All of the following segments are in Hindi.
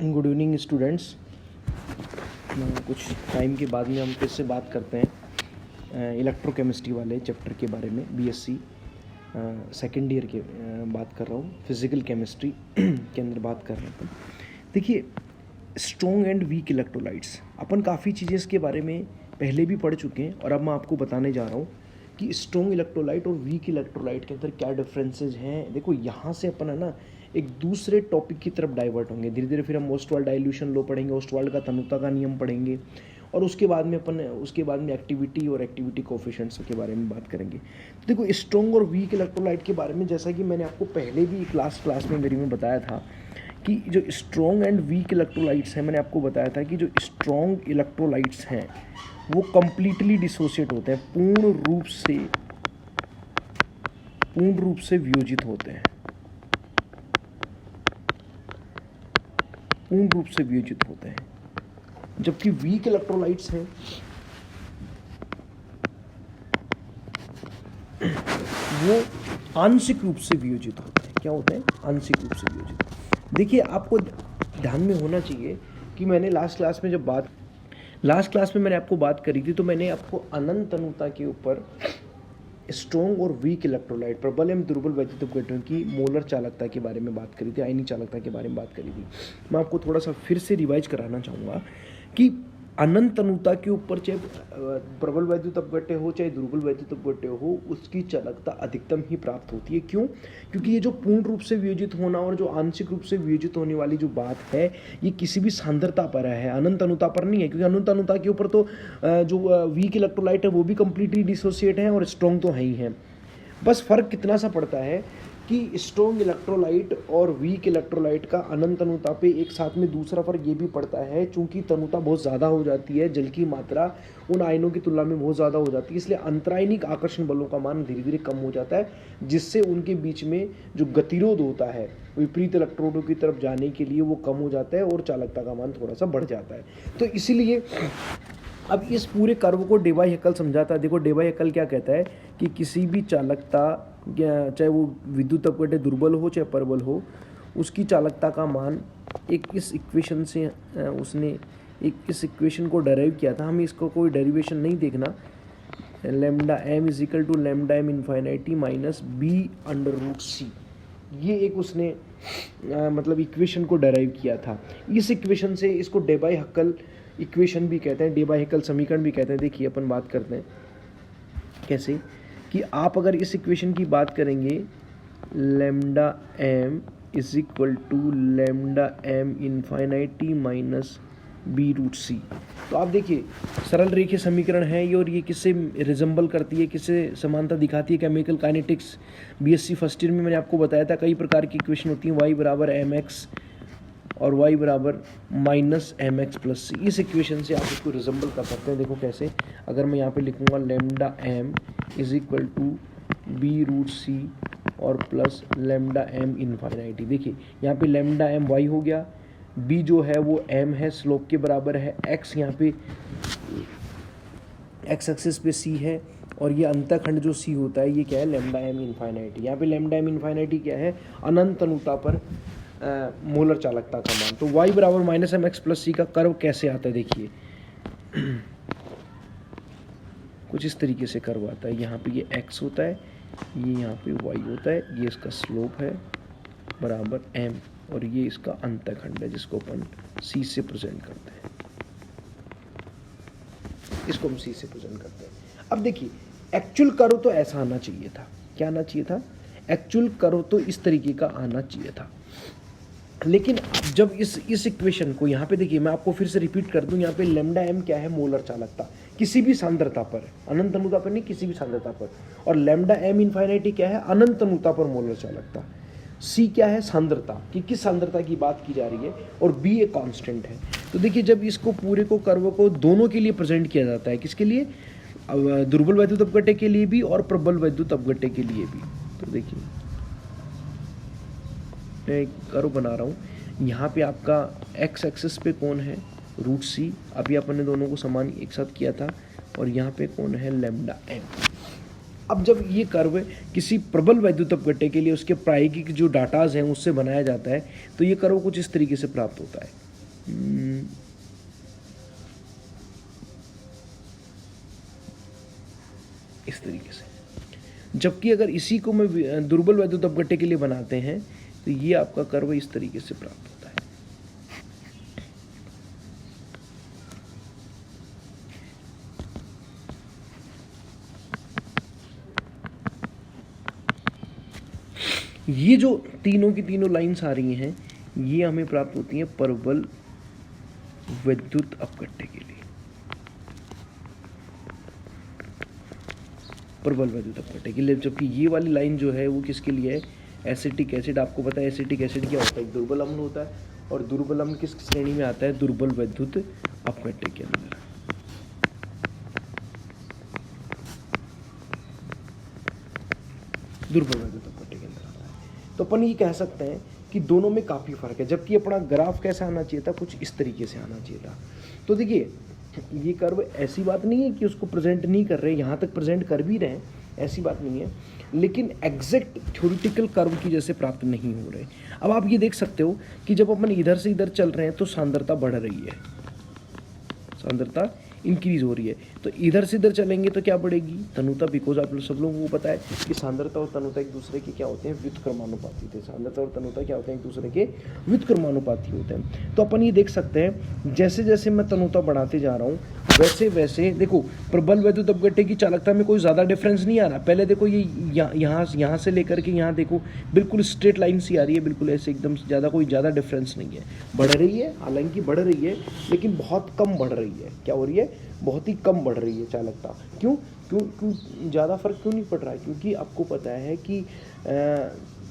Good evening students. कुछ टाइम के बाद में हम फिर से बात करते हैं इलेक्ट्रोकेमिस्ट्री वाले चैप्टर के बारे में। बीएससी सेकेंड ईयर के बात कर रहा हूँ, फिज़िकल केमिस्ट्री के अंदर बात कर रहे हैं। देखिए, स्ट्रॉन्ग एंड वीक इलेक्ट्रोलाइट्स, अपन काफ़ी चीज़ें इसके बारे में पहले भी पढ़ चुके हैं और अब मैं आपको बताने जा रहा हूँ कि स्ट्रॉन्ग इलेक्ट्रोलाइट और वीक इलेक्ट्रोलाइट के अंदर क्या डिफरेंसेस हैं। देखो, यहाँ से अपन है ना एक दूसरे टॉपिक की तरफ डाइवर्ट होंगे धीरे धीरे। फिर हम ओस्टवाल्ड डाइल्यूशन लॉ पढ़ेंगे, ओस्टवाल्ड का तनुता का नियम पढ़ेंगे और उसके बाद में एक्टिविटी और एक्टिविटी कोफिशिएंट्स के बारे में बात करेंगे। तो देखो, स्ट्रॉन्ग और वीक इलेक्ट्रोलाइट के बारे में जैसा कि मैंने आपको पहले भी क्लास में मेरी में बताया था कि जो स्ट्रॉन्ग एंड वीक इलेक्ट्रोलाइट्स हैं, मैंने आपको बताया था कि जो स्ट्रॉन्ग इलेक्ट्रोलाइट्स हैं वो कंप्लीटली डिसोशिएट होते हैं, पूर्ण रूप से वियोजित होते हैं, पूर्ण रूप से वियोजित होते हैं। जबकि वीक इलेक्ट्रोलाइट्स हैं वो आंशिक रूप से वियोजित होते हैं। क्या होते हैं? आंशिक रूप से वियोजित। देखिए, आपको ध्यान में होना चाहिए कि मैंने लास्ट क्लास में मैंने आपको बात करी थी, तो मैंने आपको अनंत तनुता के ऊपर स्ट्रॉन्ग और वीक इलेक्ट्रोलाइट, प्रबल एवं दुर्बल वैद्युत अपघटनों की मोलर चालकता के बारे में बात करी थी, आयनिक चालकता के बारे में बात करी थी। मैं आपको थोड़ा सा फिर से रिवाइज कराना चाहूँगा कि अनंत तनुता के ऊपर चाहे प्रबल वैद्युत अपघट्य हो चाहे दुर्बल वैद्युत अपघट्य हो, उसकी चालकता अधिकतम ही प्राप्त होती है। क्यों? क्योंकि ये जो पूर्ण रूप से वियोजित होना और जो आंशिक रूप से वियोजित होने वाली जो बात है, ये किसी भी सांद्रता पर है, अनंत तनुता पर नहीं है। क्योंकि अनंत तनुता के ऊपर तो जो वीक इलेक्ट्रोलाइट है वो भी कंप्लीटली डिसोसिएट है और स्ट्रॉन्ग तो है ही है। बस फर्क कितना सा पड़ता है कि स्ट्रॉन्ग इलेक्ट्रोलाइट और वीक इलेक्ट्रोलाइट का अनंत तनुता पे एक साथ में दूसरा फर्क ये भी पड़ता है, चूंकि तनुता बहुत ज़्यादा हो जाती है, जल की मात्रा उन आयनों की तुलना में बहुत ज़्यादा हो जाती है, इसलिए अंतरायनिक आकर्षण बलों का मान धीरे धीरे कम हो जाता है, जिससे उनके बीच में जो गतिरोध होता है विपरीत इलेक्ट्रोडों की तरफ जाने के लिए वो कम हो जाता है और चालकता का मान थोड़ा सा बढ़ जाता है। तो इसीलिए अब इस पूरे कर्व को डेबाई हैकल समझाता है। देखो, डेबाई हैकल क्या कहता है कि किसी भी चालकता, चाहे वो विद्युत अपघट्य दुर्बल हो चाहे प्रबल हो, उसकी चालकता का मान एक इस इक्वेशन से उसने इस इक्वेशन को डेराइव किया था। हमें इसको कोई डेरिवेशन नहीं देखना। Lambda M is equal to lambda M infinity minus B under root C, ये एक उसने मतलब इक्वेशन को डेराइव किया था। इस इक्वेशन से इसको डेबाई हैकल इक्वेशन भी कहते हैं, डेबाई हैकल समीकरण भी कहते हैं। देखिए, अपन बात करते हैं कैसे कि आप अगर इस इक्वेशन की बात करेंगे, lambda M is equal to lambda M infinity minus B root C, तो आप देखिए सरल रेखीय समीकरण है ये, और ये किससे रिजेंबल करती है, किससे समानता दिखाती है? Chemical kinetics BSc first year में मैंने आपको बताया था कई प्रकार की इक्वेशन होती हैं, y बराबर एम एक्स और y बराबर माइनस एम एक्स प्लस सी। इस इक्वेशन से आप इसको रिजेंबल कर सकते हैं। देखो कैसे, अगर मैं यहाँ पे लिखूँगा lambda M is equal to B root C और प्लस लैम्डा एम इन्फाइनाइटी। देखिए, यहाँ पे लैम्डा एम वाई हो गया, बी जो है वो एम है, स्लोप के बराबर है, एक्स यहाँ पे एक्स एक्सिस पे सी है, और ये अंतःखंड जो सी होता है ये क्या है? Lambda M infinity. यहाँ पे लैम्डा एम इन्फाइनाइटी क्या है? अनंत तनुता पर मोलर चालकता का मान। तो y बराबर माइनस एम एक्स प्लस सी का कर्व कैसे आता है? देखिए कुछ इस तरीके से कर्व आता है। यहाँ पे ये x होता है, ये यहाँ पे y होता है, ये इसका स्लोप है बराबर m, और ये इसका अंतःखंड है जिसको अपन c से प्रेजेंट करते हैं। इसको हम c से प्रेजेंट करते हैं। अब देखिए, एक्चुअल कर्व तो ऐसा आना चाहिए था। क्या आना चाहिए था? एक्चुअल कर्व तो इस तरीके का आना चाहिए था। लेकिन जब इस इक्वेशन को यहाँ पे देखिए, मैं आपको फिर से रिपीट कर दूं, यहाँ पे लैम्डा एम क्या है? मोलर चालकता किसी भी सांद्रता पर, अनंत तनुता पर नहीं, किसी भी सांद्रता पर। और लैम्डा एम इन्फाइनाइटी क्या है? अनंत तनुता पर मोलर चालकता। सी क्या है? सांद्रता, कि किस सांद्रता की बात की जा रही है, और बी एक कांस्टेंट है। तो देखिए, जब इसको पूरे को कर्व को दोनों के लिए प्रेजेंट किया जाता है, किसके लिए? दुर्बल वैद्युत अपघट्य के लिए भी और प्रबल वैद्युत अपघट्य के लिए भी। तो देखिए, मैं एक कर्व बना रहा हूँ, यहाँ पे आपका एक्स एक्सिस पे कौन है? रूट सी। अभी अपन ने दोनों को समान एक साथ किया था, और यहाँ पे कौन है? Lambda M. अब जब ये कर्व किसी प्रबल वैद्युत अपघट्य के लिए उसके प्रायोगिक जो डाटाज हैं उससे बनाया जाता है, तो ये कर्व कुछ इस तरीके से प्राप्त होता है। इस तरीके से। जबकि अगर इसी को मैं दुर्बल वैद्युत अपघट्य के लिए बनाते हैं तो ये आपका कर्व इस तरीके से प्राप्त होता है। ये जो तीनों की तीनों लाइंस आ रही हैं ये हमें प्राप्त होती हैं प्रबल वैद्युत अपघट्य के लिए, प्रबल वैद्युत अपघट्य के लिए। जबकि ये वाली लाइन जो है वो किसके लिए है? Acetic acid. आपको पता है एसिटिक एसिड क्या होता है? एक दुर्बल अम्ल होता है, और दुर्बल अम्ल किस श्रेणी में आता है? दुर्बल वैद्युत अपघट्य के अंदर। दुर्बल वैद्युत अपघट्य के अंदर आता है। तो अपन ये कह सकते हैं कि दोनों में काफ़ी फर्क है। जबकि अपना ग्राफ कैसा आना चाहिए था? कुछ इस तरीके से आना चाहिए था। तो देखिए ये कर्व, ऐसी बात नहीं है कि उसको प्रेजेंट नहीं कर रहे, यहाँ तक प्रेजेंट कर भी रहे हैं, ऐसी बात नहीं है, लेकिन एग्जैक्ट थ्योरेटिकल कर्व की जैसे प्राप्त नहीं हो रहे। अब आप ये देख सकते हो कि जब अपन इधर से इधर चल रहे हैं तो सांद्रता बढ़ रही है, सांद्रता इंक्रीज हो रही है। तो इधर से इधर चलेंगे तो क्या बढ़ेगी? तनुता। बिकॉज आप सब लोगों को पता है कि सांद्रता और तनुता एक दूसरे के क्या होते हैं? व्युत्क्रमानुपाती थे। सांद्रता और तनुता क्या होते हैं? एक दूसरे के व्युत्क्रमानुपाती होते हैं। तो अपन ये देख सकते हैं जैसे जैसे मैं तनुता बढ़ाते जा रहा हूँ वैसे वैसे देखो प्रबल वैद्युत अपघट्य की चालकता में कोई ज़्यादा डिफरेंस नहीं आ रहा। पहले देखो ये यहाँ से लेकर के यहाँ देखो बिल्कुल स्ट्रेट लाइन सी आ रही है, बिल्कुल ऐसे एकदम ज़्यादा कोई ज़्यादा डिफरेंस नहीं है। बढ़ रही है, हालांकि बढ़ रही है, लेकिन बहुत कम बढ़ रही है। क्या हो रही है? बहुत ही कम बढ़ रही है चालकता। क्यों क्यों क्यों ज़्यादा फर्क क्यों नहीं पड़ रहा है? क्योंकि आपको पता है कि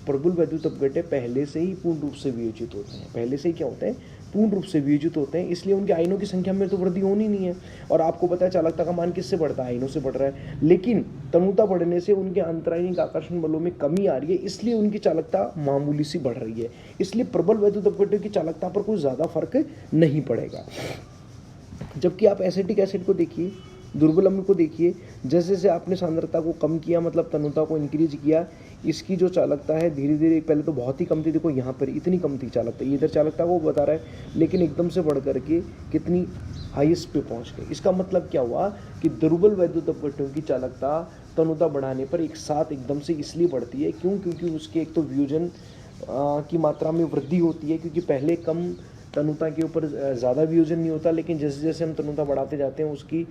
प्रबल वैद्युत अपघट्य पहले से ही पूर्ण रूप से वियोजित होते हैं। पहले से ही क्या होते हैं? पूर्ण रूप से वियोजित होते हैं, इसलिए उनके आयनों की संख्या में तो वृद्धि होनी नहीं है। और आपको पता है चालकता का मान किससे बढ़ता है? आयनों से बढ़ रहा है। लेकिन तनुता बढ़ने से उनके अंतरायनिक आकर्षण बलों में कमी आ रही है, इसलिए उनकी चालकता मामूली सी बढ़ रही है। इसलिए प्रबल वैद्युत अपघट्य की चालकता पर कोई ज़्यादा फर्क नहीं पड़ेगा। जबकि आप एसिटिक एसिड को देखिए, दुर्बल अम्ल को देखिए, जैसे जैसे आपने सांद्रता को कम किया, मतलब तनुता को इंक्रीज किया, इसकी जो चालकता है धीरे धीरे, पहले तो बहुत ही कम थी, देखो यहाँ पर इतनी कम थी चालकता, इधर चालकता को बता रहा है, लेकिन एकदम से बढ़ करके कितनी हाईएस्ट पे पहुँच गई। इसका मतलब क्या हुआ कि दुर्बल वैद्युत अपघट्यों की चालकता तनुता बढ़ाने पर एक साथ एकदम से इसलिए बढ़ती है। क्यों? क्योंकि उसके एक तो वियोजन की मात्रा में वृद्धि होती है, क्योंकि पहले कम तनुता के ऊपर ज़्यादा वियोजन नहीं होता, लेकिन जैसे जैसे हम तनुता बढ़ाते जाते हैं उसकी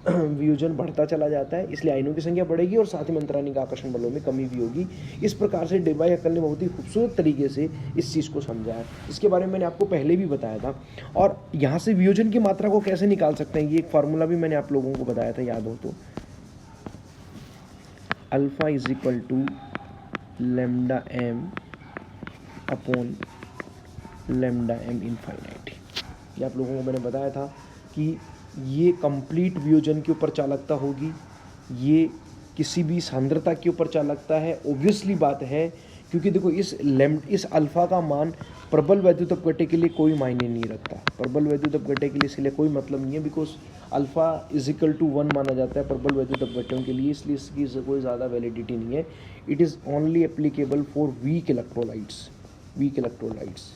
वियोजन बढ़ता चला जाता है, इसलिए आयनों की संख्या बढ़ेगी और साथ ही अंतरायनिक आकर्षण बलों में कमी भी होगी। इस प्रकार से डेबाई हक्कल ने बहुत ही खूबसूरत तरीके से इस चीज़ को समझा है। इसके बारे में मैंने आपको पहले भी बताया था। और यहाँ से वियोजन की मात्रा को कैसे निकाल सकते हैं, ये एक फार्मूला भी मैंने आप लोगों को बताया था, याद हो तो। Alpha is equal to lambda M upon lambda M infinite. ये आप लोगों को मैंने बताया था कि ये कंप्लीट वियोजन के ऊपर चालकता होगी, ये किसी भी सांद्रता के ऊपर चालकता है। ऑब्वियसली बात है, क्योंकि देखो इस अल्फा का मान प्रबल वैद्युत अपघट्य के लिए कोई मायने नहीं रखता। प्रबल वैद्युत अपघट्य के लिए इसलिए कोई मतलब नहीं है, because alpha is equal to 1 माना जाता है प्रबल वैद्युत अपघट्यों के लिए, इसलिए इसकी कोई ज़्यादा वैलिडिटी नहीं है। It is only applicable for weak electrolytes. Weak electrolytes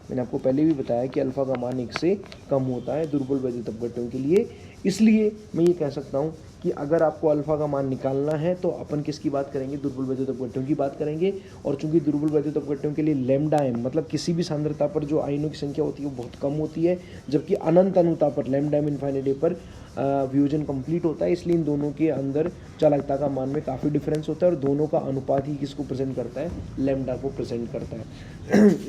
मैंने आपको पहले भी बताया कि अल्फा का मान 1 से कम होता है दुर्बल वैद्युत अपघट्यों के लिए। इसलिए मैं ये कह सकता हूँ कि अगर आपको अल्फा का मान निकालना है तो अपन किसकी बात करेंगे? दुर्बल वैद्युत अपघट्यों की बात करेंगे। और चूंकि दुर्बल वैद्युत अपघट्यों के लिए लैम्डा एम, मतलब किसी भी सांद्रता पर जो आयनों की संख्या होती है वो बहुत कम होती है, जबकि अनंत अनुता पर लैम्डा एम इनफाइनिटी पर वियोजन कंप्लीट होता है। इसलिए इन दोनों के अंदर चालकता का मान में काफ़ी डिफरेंस होता है, और दोनों का अनुपात ही किसको प्रेजेंट करता है? लैम्डा को प्रेजेंट करता है।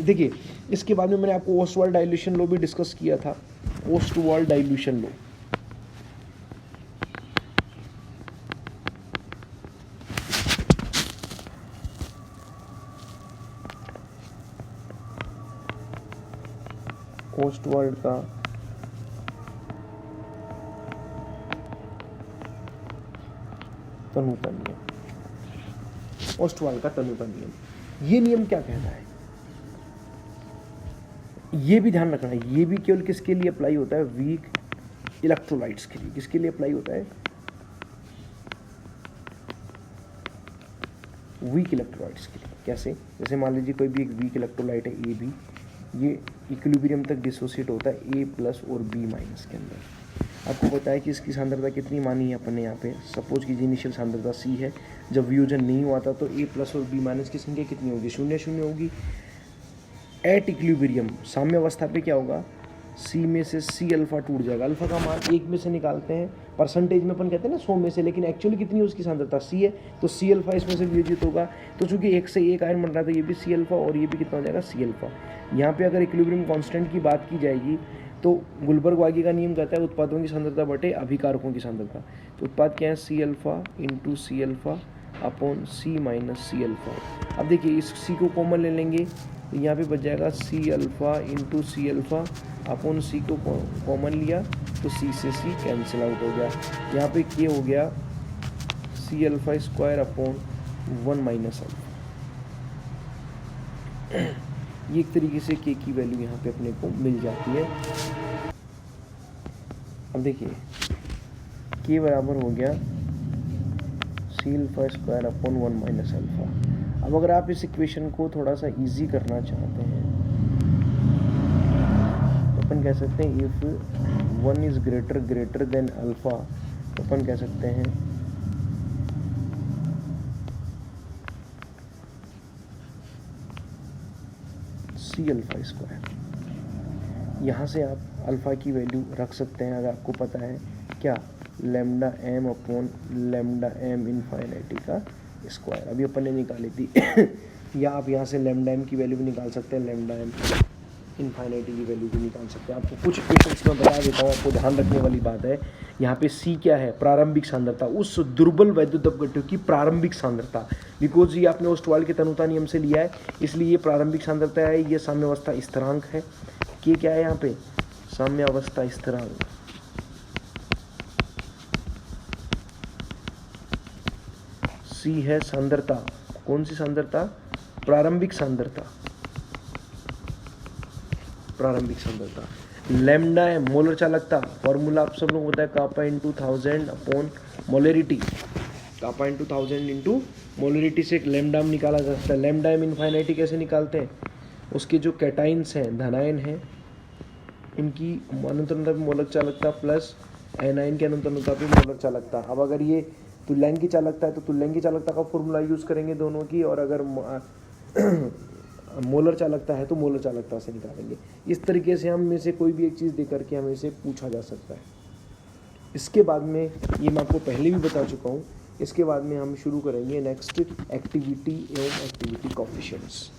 देखिए इसके बाद में मैंने आपको ओस्टवाल्ड डाइल्यूशन लॉ भी डिस्कस किया था। ओस्टवाल्ड डाइल्यूशन लॉ, ओस्टवाल्ड का तनुता नियम, ओस्टवाल्ड का तनुता नियम। ये नियम क्या कहता है, ये भी ध्यान रखना है। ये भी केवल किसके लिए अप्लाई होता है? वीक इलेक्ट्रोलाइट्स के लिए। किसके लिए अप्लाई होता है? वीक इलेक्ट्रोलाइट्स के लिए। कैसे? जैसे मान लीजिए कोई भी एक वीक इलेक्ट्रोलाइट है AB, ये इक्विलिब्रियम तक डिसोसिएट होता है A+ और B- के अंदर। आपको पता है कि इसकी सांद्रता कितनी मानी है अपन ने यहाँ पे, सपोज कीजिए इनिशियल सांद्रता C है, जब वियोजन नहीं हुआ था तो A+ और B- की संख्या कितनी होगी, 0 होगी। एट इक्विलिब्रियम साम्य अवस्था पे क्या होगा, C में से C अल्फा टूट जाएगा, अल्फा का मान 1 में से निकालते हैं, परसेंटेज में अपन कहते हैं ना 100 में से, लेकिन एक्चुअली कितनी है उसकी सांद्रता C है, तो C अल्फा इसमें से वियोजित होगा। तो चूंकि 1 से 1 आयन बन रहा है तो ये भी C अल्फा और ये भी कितना हो जाएगा, C अल्फा। यहाँ पे अगर इक्विलिब्रियम कांस्टेंट की बात की जाएगी तो गुलबर्ग-वागी का नियम कहता है उत्पादों की सांद्रता बटे अभिकारकों की सांद्रता। तो उत्पाद क्या है, C alpha into C alpha upon C minus C alpha. अब देखिए इस C को कॉमन ले लेंगे तो यहाँ पे बच जाएगा C alpha into C alpha upon C को कॉमन लिया तो C से C कैंसिल आउट हो गया। यहाँ पे K हो गया C alpha square upon 1 minus alpha. ये एक तरीके से K की वैल्यू यहाँ पे अपने को मिल जाती है। अब देखिए K बराबर हो गया C alpha square upon 1 minus alpha. अब अगर आप इस इक्वेशन को थोड़ा सा इजी करना चाहते हैं तो अपन कह सकते हैं if 1 is greater than alpha, तो अपन कह सकते हैं C अल्फा स्क्वायर। यहाँ से आप अल्फा की वैल्यू रख सकते हैं अगर आपको पता है क्या, lambda m upon lambda m इनफाइनिटी का स्क्वायर। अभी अपन ने निकाली थी या आप यहाँ से लैम्डा m की वैल्यू भी निकाल सकते हैं, लैम्डा m इनफाइनिटी की वैल्यू भी निकाल सकते हैं। आपको कुछ इक्वेशंस में बता देता हूँ, आपको ध्यान रखने वाली बात है। यहाँ पे C क्या है, प्रारंभिक सांद्रता, उस दुर्बल वैद्युत अपघट्यों की प्रारंभिक सांद्रता। बिकॉज ये आपने ओस्टवाल्ड के तनुता नियम से लिया है, इसलिए ये प्रारंभिक सांद्रता है, ये साम्यावस्था स्थिरांक है। K क्या है यहाँ पे, साम्यावस्था स्थिरांक। C है सांद्रता, कौन सी सांद्रता, प्रारंभिक सांद्रता, प्रारंभिक सांद्रता। लैम्डा है मोलर चालकता, फॉर्मूला आप सब लोग होता है kappa into 1000 upon molarity. Kappa into 1000 into molarity से लैम्डा में निकाला जा सकता है। लैम्डा में इनफाइनाइटी कैसे निकालते हैं, उसके जो कैटाइंस हैं, धनायन हैं, इनकी अनुतरणता पे मोलक चालकता प्लस एनायन की अनुतरणता पे मोलक चालकता। अब अगर ये तुल्यांकी चालकता है तो तुल्यांकी चालकता का फॉर्मूला यूज़ करेंगे दोनों की, और अगर मोलर चालकता है तो मोलर चालकता से निकालेंगे। इस तरीके से हम में से कोई भी एक चीज़ दे करके हमें से पूछा जा सकता है। इसके बाद में, ये मैं आपको पहले भी बता चुका हूँ, इसके बाद में हम शुरू करेंगे नेक्स्ट एक्टिविटी एवं एक्टिविटी कोएफिशिएंट्स।